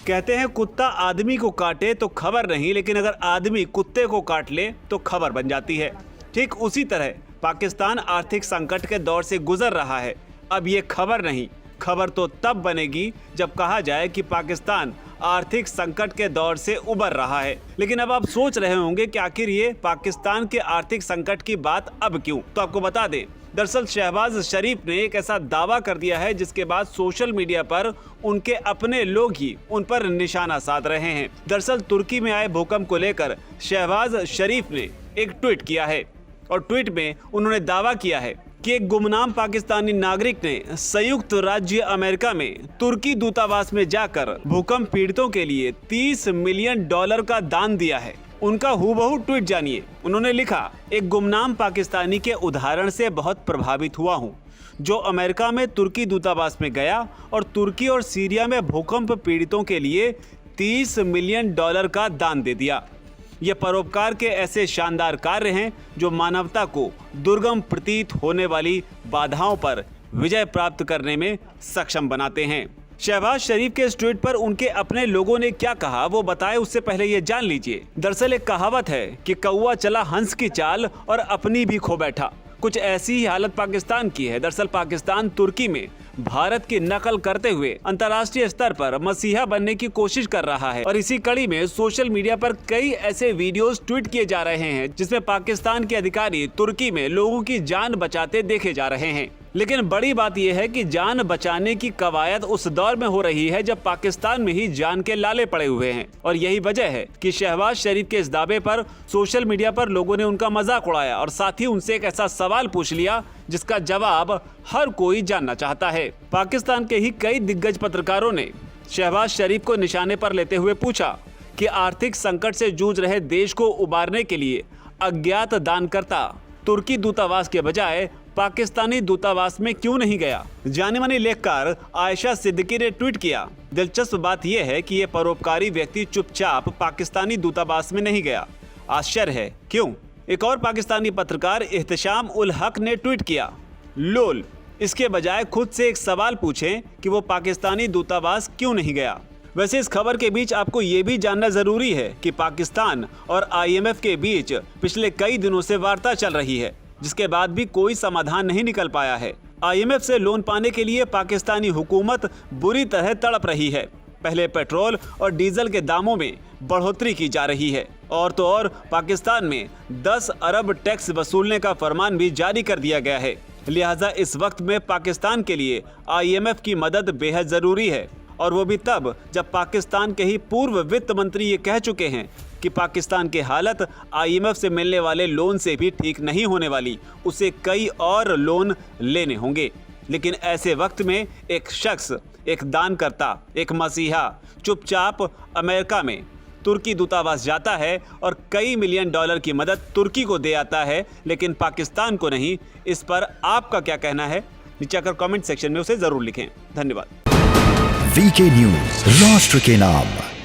कहते हैं कुत्ता आदमी को काटे तो खबर नहीं, लेकिन अगर आदमी कुत्ते को काट ले तो खबर बन जाती है। ठीक उसी तरह पाकिस्तान आर्थिक संकट के दौर से गुजर रहा है। अब ये खबर नहीं, खबर तो तब बनेगी जब कहा जाए कि पाकिस्तान आर्थिक संकट के दौर से उबर रहा है। लेकिन अब आप सोच रहे होंगे कि आखिर ये पाकिस्तान के आर्थिक संकट की बात अब क्यों? तो आपको बता दें, दरअसल शहबाज शरीफ ने एक ऐसा दावा कर दिया है जिसके बाद सोशल मीडिया पर उनके अपने लोग ही उन पर निशाना साध रहे हैं। दरअसल तुर्की में आए भूकंप को लेकर शहबाज शरीफ ने एक ट्वीट किया है और ट्वीट में उन्होंने दावा किया है कि एक गुमनाम पाकिस्तानी नागरिक ने संयुक्त राज्य अमेरिका में तुर्की दूतावास में जाकर भूकंप पीड़ितों के लिए $30 मिलियन का दान दिया है। उनका हूबहू ट्वीट जानिए। उन्होंने लिखा, एक गुमनाम पाकिस्तानी के उदाहरण से बहुत प्रभावित हुआ हूँ, जो अमेरिका में तुर्की दूतावास में गया और तुर्की और सीरिया में भूकंप पीड़ितों के लिए $30 मिलियन का दान दे दिया। ये परोपकार के ऐसे शानदार कार्य हैं जो मानवता को दुर्गम प्रतीत होने वाली बाधाओं पर विजय प्राप्त करने में सक्षम बनाते हैं। शहबाज शरीफ के इस ट्वीट पर उनके अपने लोगों ने क्या कहा वो बताए उससे पहले ये जान लीजिए। दरअसल एक कहावत है कि कौवा चला हंस की चाल और अपनी भी खो बैठा। कुछ ऐसी ही हालत पाकिस्तान की है। दरअसल पाकिस्तान तुर्की में भारत की नकल करते हुए अंतर्राष्ट्रीय स्तर पर मसीहा बनने की कोशिश कर रहा है और इसी कड़ी में सोशल मीडिया पर कई ऐसे वीडियोस ट्वीट किए जा रहे हैं जिसमें पाकिस्तान के अधिकारी तुर्की में लोगों की जान बचाते देखे जा रहे हैं। लेकिन बड़ी बात यह है कि जान बचाने की कवायद उस दौर में हो रही है जब पाकिस्तान में ही जान के लाले पड़े हुए हैं और यही वजह है कि शहबाज शरीफ के इस दावे पर सोशल मीडिया पर लोगों ने उनका मजाक उड़ाया और साथ ही उनसे एक ऐसा सवाल पूछ लिया जिसका जवाब हर कोई जानना चाहता है। पाकिस्तान के ही कई दिग्गज पत्रकारों ने शहबाज शरीफ को निशाने पर लेते हुए पूछा कि आर्थिक संकट से जूझ रहे देश को उबारने के लिए अज्ञात दानकर्ता तुर्की दूतावास के बजाय पाकिस्तानी दूतावास में क्यों नहीं गया। जाने मानी लेखकार आयशा सिद्दीकी ने ट्वीट किया, दिलचस्प बात यह है कि यह परोपकारी व्यक्ति चुपचाप पाकिस्तानी दूतावास में नहीं गया। आश्चर्य है क्यों? एक और पाकिस्तानी पत्रकार एहतशाम उल हक ने ट्वीट किया, लोल, इसके बजाय खुद से एक सवाल पूछें कि वो पाकिस्तानी दूतावास क्यों नहीं गया। वैसे इस खबर के बीच आपको ये भी जानना जरूरी है कि पाकिस्तान और IMF के बीच पिछले कई दिनों से वार्ता चल रही है जिसके बाद भी कोई समाधान नहीं निकल पाया है। IMF से लोन पाने के लिए पाकिस्तानी हुकूमत बुरी तरह तड़प रही है। पहले पेट्रोल और डीजल के दामों में बढ़ोतरी की जा रही है और तो और पाकिस्तान में 10 अरब टैक्स वसूलने का फरमान भी जारी कर दिया गया है। लिहाजा इस वक्त में पाकिस्तान के लिए IMF की मदद बेहद जरूरी है और वो भी तब जब पाकिस्तान के ही पूर्व वित्त मंत्री ये कह चुके हैं कि पाकिस्तान की हालत IMF से मिलने वाले लोन से भी ठीक नहीं होने वाली, उसे कई और लोन लेने होंगे। लेकिन ऐसे वक्त में एक शख्स, एक दानकर्ता, एक मसीहा चुपचाप अमेरिका में तुर्की दूतावास जाता है और कई $मिलियन की मदद तुर्की को दे आता है, लेकिन पाकिस्तान को नहीं। इस पर आपका क्या कहना है? नीचे आकर कमेंट सेक्शन में उसे जरूर लिखें। धन्यवाद। VK न्यूज, राष्ट्र के नाम।